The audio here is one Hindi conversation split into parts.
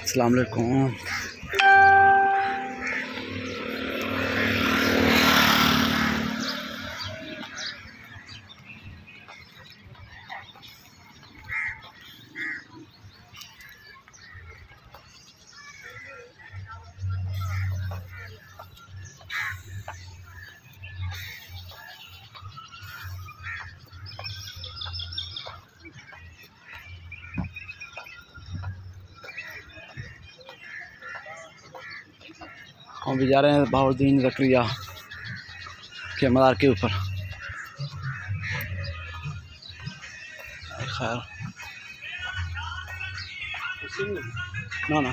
अस्सलाम वालेकुम। हम भी जा रहे हैं बहाउद्दीन ज़करिया के मज़ार के ऊपर। खैर ना ना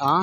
हाँ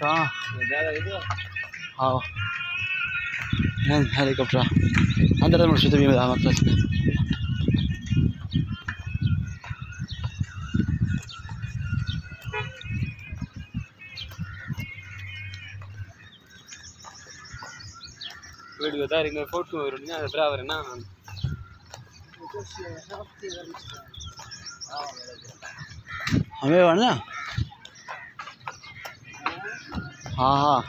कहाँ ज़्यादा इधर हाँ हेलीकॉप्टर अंदर मुर्शिद भी मज़ा मत इसमें वीडियो दारी में फोटो वरना बराबर ना हमें वरना हाँ हाँ